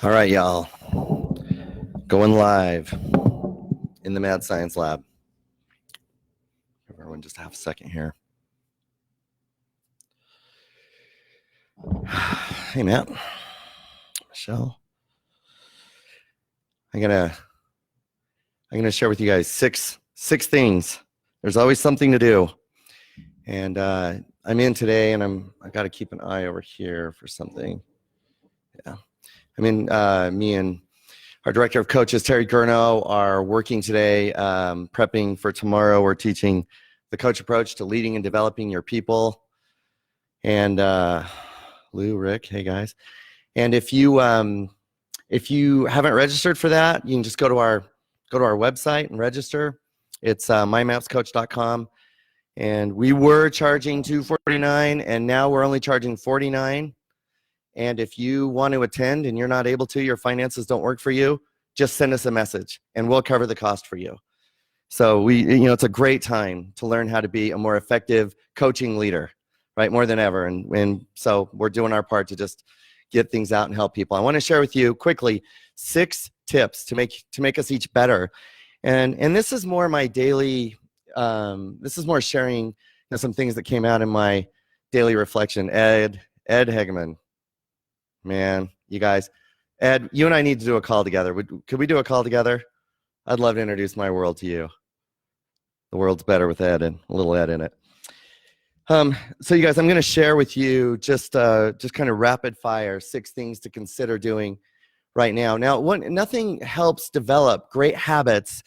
All right, y'all. Going live in the Mad Science Lab. Give everyone just half a second here. Hey, Matt. Michelle. I'm gonna share with you guys six things. There's always something to do. And I'm in today, and I got to keep an eye over here for something. Yeah. Me and our director of coaches, Terry Gurno, are working today, prepping for tomorrow. We're teaching the coach approach to leading and developing your people. And Lou, Rick, hey guys. And if you haven't registered for that, you can just go to our website and register. It's mymapscoach.com. And we were charging $249, and now we're only charging $49. And if you want to attend and you're not able to, your finances don't work for you, just send us a message and we'll cover the cost for you. So it's a great time to learn how to be a more effective coaching leader, right? More than ever. And so we're doing our part to just get things out and help people. I want to share with you quickly 6 tips to make us each better. And this is more my daily, this is more sharing some things that came out in my daily reflection. Ed Hegeman. Man, you guys, Ed, you and I need to do a call together. Could we do a call together? I'd love to introduce my world to you. The world's better with Ed and a little Ed in it. So you guys, I'm going to share with you just kind of rapid fire 6 things to consider doing right now. Now, nothing helps develop great habits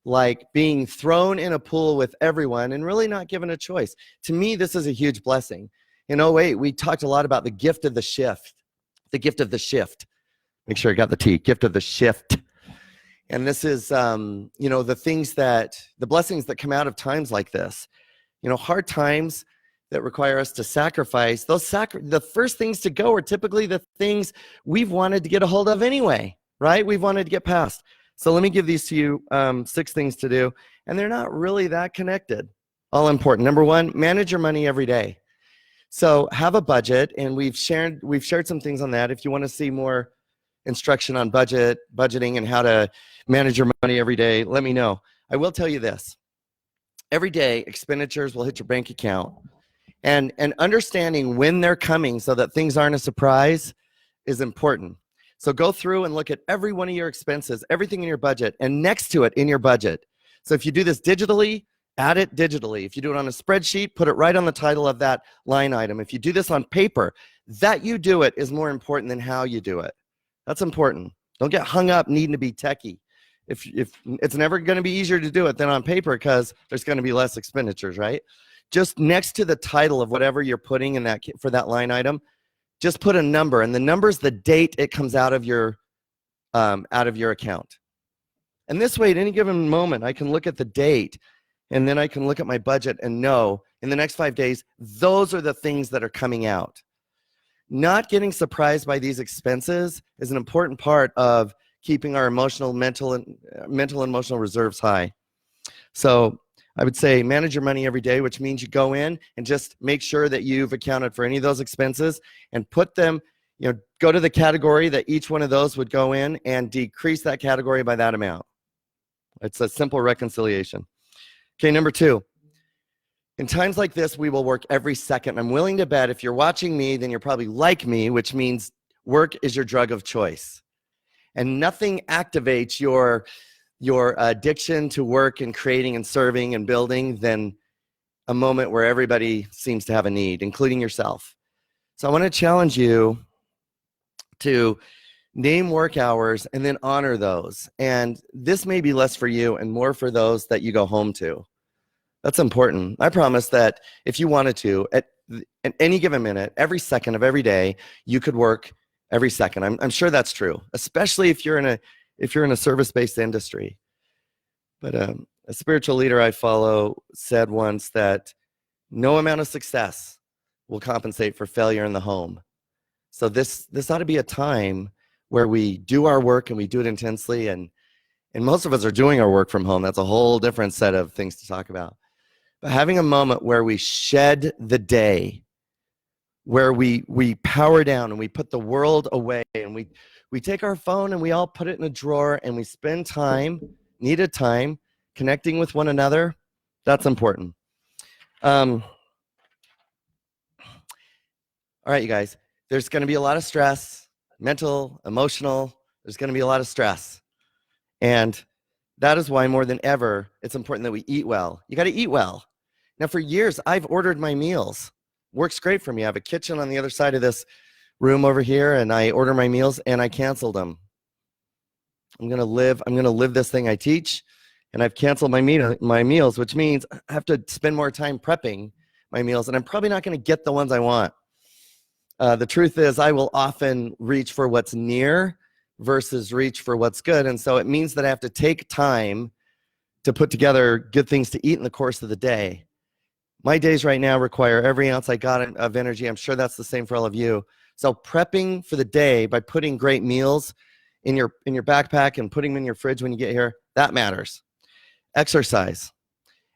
like being thrown in a pool with everyone and really not given a choice. To me, this is a huge blessing. In 2008, we talked a lot about the gift of the shift. The gift of the shift. Make sure I got the T. Gift of the shift. And this is, the blessings that come out of times like this. Hard times that require us to sacrifice. The first things to go are typically the things we've wanted to get a hold of anyway, right? We've wanted to get past. So let me give these to you, 6 things to do. And they're not really that connected. All important. Number 1, manage your money every day. So have a budget, and we've shared some things on that. If you want to see more instruction on budgeting and how to manage your money every day, let me know. I will tell you this. Every day, expenditures will hit your bank account, and understanding when they're coming so that things aren't a surprise is important. So go through and look at every one of your expenses, everything in your budget, and next to it in your budget. So if you do this digitally, add it digitally. If you do it on a spreadsheet, put it right on the title of that line item. If you do this on paper, that you do it is more important than how you do it. That's important. Don't get hung up needing to be techie. If it's never going to be easier to do it than on paper because there's going to be less expenditures, right? Just next to the title of whatever you're putting in that for that line item, just put a number, and the number is the date it comes out of your account. And this way, at any given moment, I can look at the date. And then I can look at my budget and know in the next 5 days, those are the things that are coming out. Not getting surprised by these expenses is an important part of keeping our mental and emotional reserves high. So I would say manage your money every day, which means you go in and just make sure that you've accounted for any of those expenses and put them, go to the category that each one of those would go in and decrease that category by that amount. It's a simple reconciliation. Okay, number 2, in times like this, we will work every second. I'm willing to bet if you're watching me, then you're probably like me, which means work is your drug of choice. And nothing activates your addiction to work and creating and serving and building than a moment where everybody seems to have a need, including yourself. So I want to challenge you to name work hours and then honor those. And this may be less for you and more for those that you go home to. That's important. I promise that if you wanted to, at any given minute, every second of every day, you could work every second. I'm sure that's true, especially if you're in a service-based industry. But a spiritual leader I follow said once that no amount of success will compensate for failure in the home. So this ought to be a time where we do our work and we do it intensely, and most of us are doing our work from home. That's a whole different set of things to talk about. But having a moment where we shed the day, where we power down and we put the world away, and we take our phone and we all put it in a drawer, and we spend time, needed time, connecting with one another. That's important. All right, you guys, there's going to be a lot of stress, mental, emotional. There's going to be a lot of stress. And that is why more than ever, it's important that we eat well. You got to eat well. Now, for years, I've ordered my meals. Works great for me. I have a kitchen on the other side of this room over here, and I order my meals, and I canceled them. I'm gonna live this thing I teach, and I've canceled my meals, which means I have to spend more time prepping my meals, and I'm probably not gonna get the ones I want. The truth is, I will often reach for what's near versus reach for what's good, and so it means that I have to take time to put together good things to eat in the course of the day. My days right now require every ounce I got of energy. I'm sure that's the same for all of you. So prepping for the day by putting great meals in your backpack and putting them in your fridge when you get here, that matters. Exercise.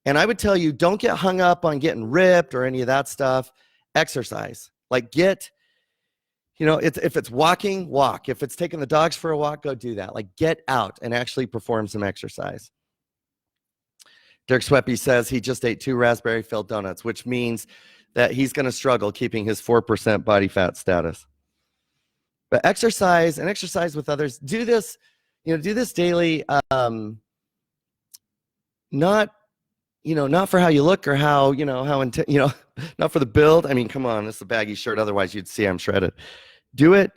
And I would tell you, don't get hung up on getting ripped or any of that stuff. Exercise. Like if it's walking, walk. If it's taking the dogs for a walk, go do that. Like get out and actually perform some exercise. Dirk Sweppy says he just ate 2 raspberry-filled donuts, which means that he's going to struggle keeping his 4% body fat status. But exercise and exercise with others. Do this daily. Not for how you look or not for the build. I mean, come on, this is a baggy shirt. Otherwise, you'd see I'm shredded. Do it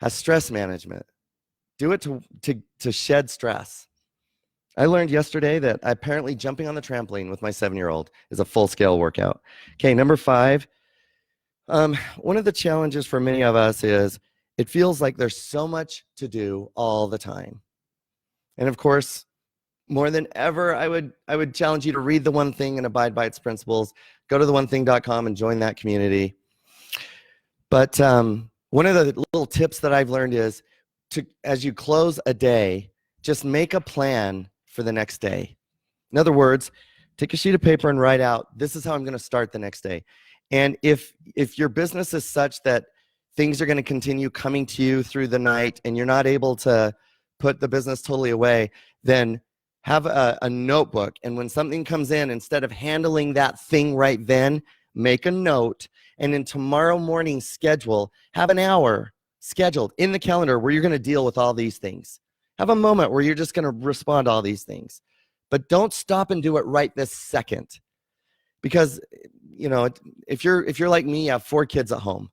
as stress management. Do it to shed stress. I learned yesterday that apparently jumping on the trampoline with my 7-year-old is a full-scale workout. Okay, number 5. One of the challenges for many of us is it feels like there's so much to do all the time. And of course, more than ever, I would challenge you to read The One Thing and abide by its principles. Go to theonething.com and join that community. But one of the little tips that I've learned is as you close a day, just make a plan for the next day. In other words, take a sheet of paper and write out, this is how I'm going to start the next day. And if your business is such that things are going to continue coming to you through the night and you're not able to put the business totally away, then have a notebook. And when something comes in, instead of handling that thing right then, make a note. And in tomorrow morning's schedule, have an hour scheduled in the calendar where you're going to deal with all these things. Have a moment where you're just going to respond to all these things. But don't stop and do it right this second. Because, if you're like me, you have 4 kids at home.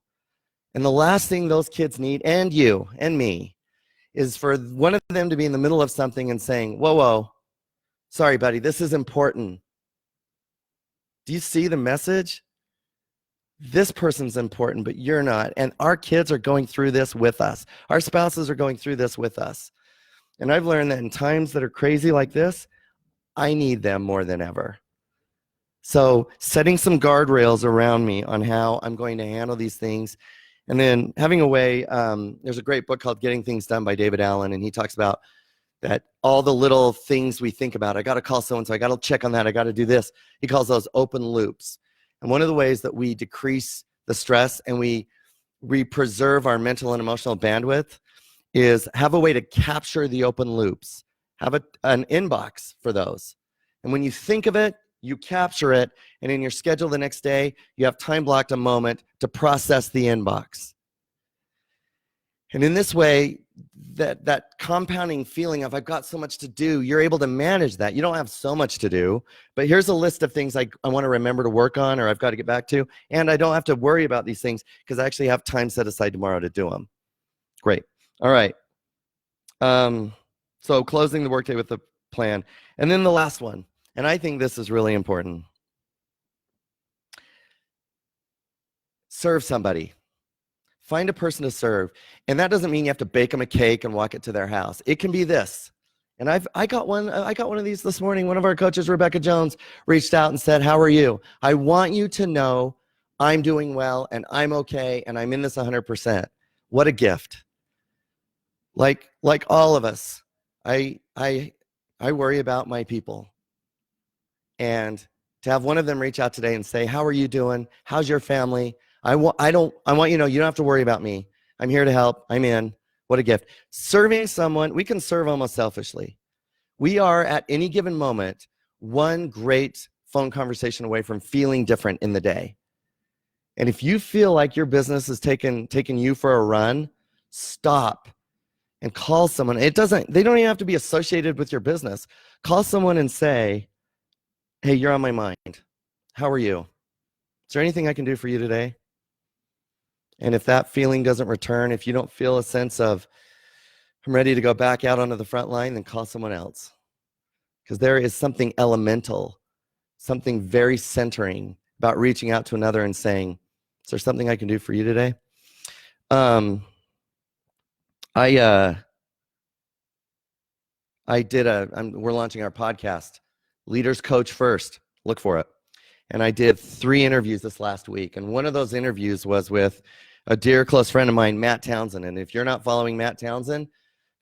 And the last thing those kids need, and you and me, is for one of them to be in the middle of something and saying, whoa, sorry, buddy, this is important. Do you see the message? This person's important, but you're not. And our kids are going through this with us. Our spouses are going through this with us. And I've learned that in times that are crazy like this, I need them more than ever. So setting some guardrails around me on how I'm going to handle these things. And then having a way, there's a great book called Getting Things Done by David Allen, and he talks about that all the little things we think about. I got to call so-and-so. I got to check on that. I got to do this. He calls those open loops. And one of the ways that we decrease the stress and we preserve our mental and emotional bandwidth is have a way to capture the open loops. Have an inbox for those. And when you think of it, you capture it, and in your schedule the next day, you have time blocked a moment to process the inbox. And in this way, that compounding feeling of I've got so much to do, you're able to manage that. You don't have so much to do, but here's a list of things I want to remember to work on or I've got to get back to, and I don't have to worry about these things because I actually have time set aside tomorrow to do them. Great. All right. So closing the workday with a plan. And then the last one, and I think this is really important. Serve somebody. Find a person to serve. And that doesn't mean you have to bake them a cake and walk it to their house. It can be this. And I got one of these this morning. One of our coaches, Rebecca Jones, reached out and said, "How are you? I want you to know I'm doing well and I'm okay and I'm in this 100%. What a gift. Like all of us, I worry about my people. And to have one of them reach out today and say, "How are you doing? How's your family? I want you to know you don't have to worry about me. I'm here to help. I'm in. What a gift. Serving someone, we can serve almost selfishly. We are at any given moment one great phone conversation away from feeling different in the day. And if you feel like your business is taking you for a run, stop and call someone. They don't even have to be associated with your business. Call someone and say, hey, you're on my mind. How are you? Is there anything I can do for you today? And if that feeling doesn't return, if you don't feel a sense of, I'm ready to go back out onto the front line, then call someone else. Because there is something elemental, something very centering about reaching out to another and saying, is there something I can do for you today? We're launching our podcast, Leaders Coach First. Look for it. And I did 3 interviews this last week. And one of those interviews was with a dear close friend of mine, Matt Townsend. And if you're not following Matt Townsend,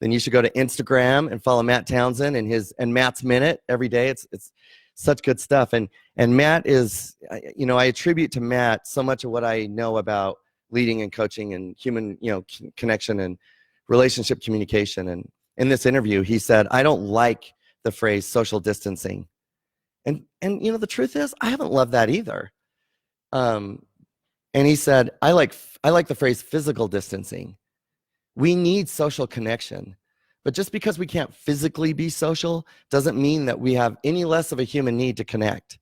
then you should go to Instagram and follow Matt Townsend and Matt's Minute every day. It's such good stuff. And Matt is, I attribute to Matt so much of what I know about leading and coaching and human, connection and relationship communication. And in this interview, he said, I don't like the phrase social distancing. And the truth is, I haven't loved that either. And he said, I like the phrase physical distancing. We need social connection. But just because we can't physically be social doesn't mean that we have any less of a human need to connect.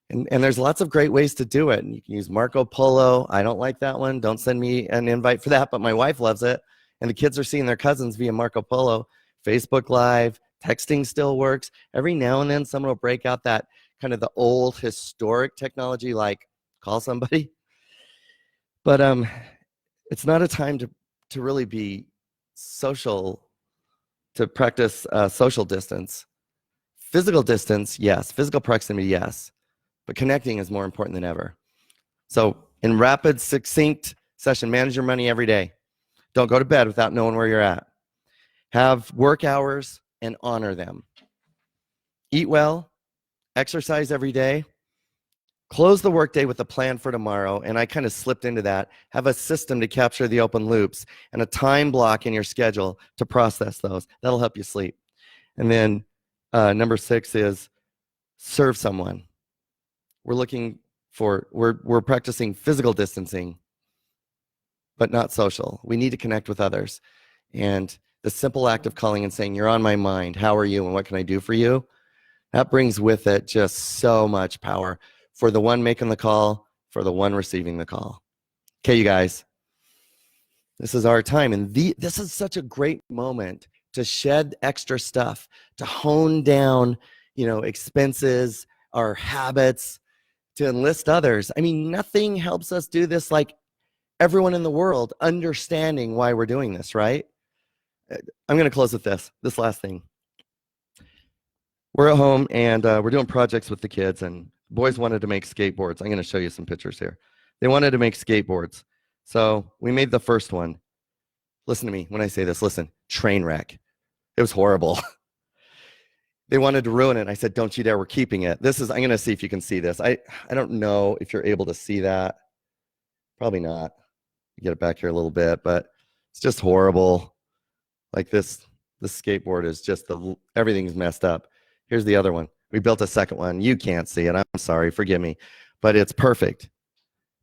And there's lots of great ways to do it. And you can use Marco Polo. I don't like that one. Don't send me an invite for that, but my wife loves it. And the kids are seeing their cousins via Marco Polo. Facebook Live, texting still works. Every now and then someone will break out that kind of the old historic technology like call somebody. But it's not a time to really be social, to practice social distance. Physical distance, yes. Physical proximity, yes. But connecting is more important than ever. So in rapid, succinct session, manage your money every day. Don't go to bed without knowing where you're at. Have work hours and honor them. Eat well, exercise every day. Close the workday with a plan for tomorrow, and I kind of slipped into that. Have a system to capture the open loops and a time block in your schedule to process those. That'll help you sleep. And then number 6 is serve someone. We're practicing physical distancing, but not social. We need to connect with others. And the simple act of calling and saying, you're on my mind, how are you, and what can I do for you? That brings with it just so much power for the one making the call, for the one receiving the call. Okay, you guys, this is our time. And this is such a great moment to shed extra stuff, to hone down, expenses, our habits, to enlist others. I mean, nothing helps us do this like everyone in the world understanding why we're doing this, right? I'm going to close with this last thing. We're at home and we're doing projects with the kids, and boys wanted to make skateboards. I'm going to show you some pictures here. They wanted to make skateboards. So we made the first one. Listen to me when I say this. Listen, train wreck. It was horrible. They wanted to ruin it. I said, don't you dare, we're keeping it. I'm going to see if you can see this. I don't know if you're able to see that. Probably not. Get it back here a little bit, but it's just horrible. Like this skateboard is just everything's messed up. Here's the other one. We built a second one. You can't see it. I'm sorry. Forgive me. But it's perfect.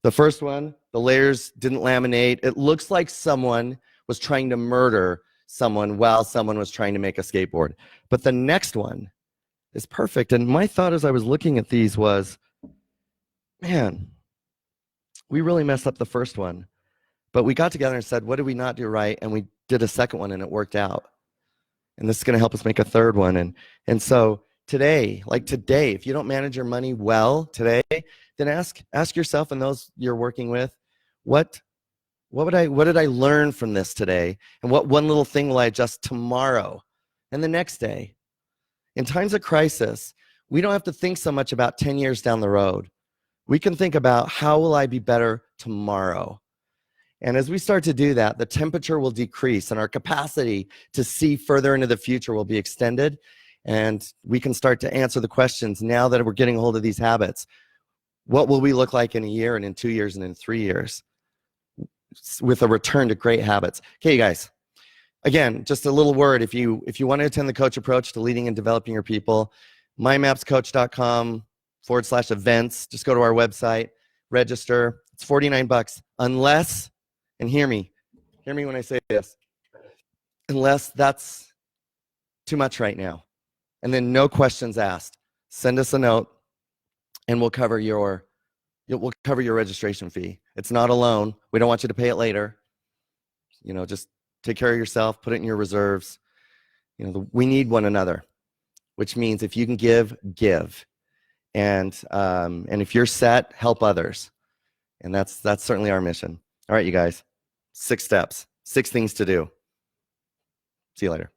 The first one, the layers didn't laminate. It looks like someone was trying to murder someone while someone was trying to make a skateboard. But the next one is perfect. And my thought as I was looking at these was, man, we really messed up the first one. But we got together and said, what did we not do right? And we did a second one and it worked out. And this is going to help us make a third one. And so today, if you don't manage your money well today, then ask yourself and those you're working with, what did I learn from this today? And what one little thing will I adjust tomorrow and the next day? In times of crisis, we don't have to think so much about 10 years down the road. We can think about how will I be better tomorrow? And as we start to do that, the temperature will decrease and our capacity to see further into the future will be extended. And we can start to answer the questions now that we're getting a hold of these habits. What will we look like in a year and in 2 years and in 3 years with a return to great habits? Okay, you guys. Again, just a little word. If you want to attend the coach approach to leading and developing your people, mymapscoach.com/events. Just go to our website, register. It's $49 unless, and hear me when I say this, unless that's too much right now. And then no questions asked. Send us a note and we'll cover your registration fee. It's not a loan. We don't want you to pay it later. Just take care of yourself, put it in your reserves. We need one another, which means if you can give. And if you're set, help others. And that's certainly our mission. All right, you guys, 6 steps, 6 things to do. See you later.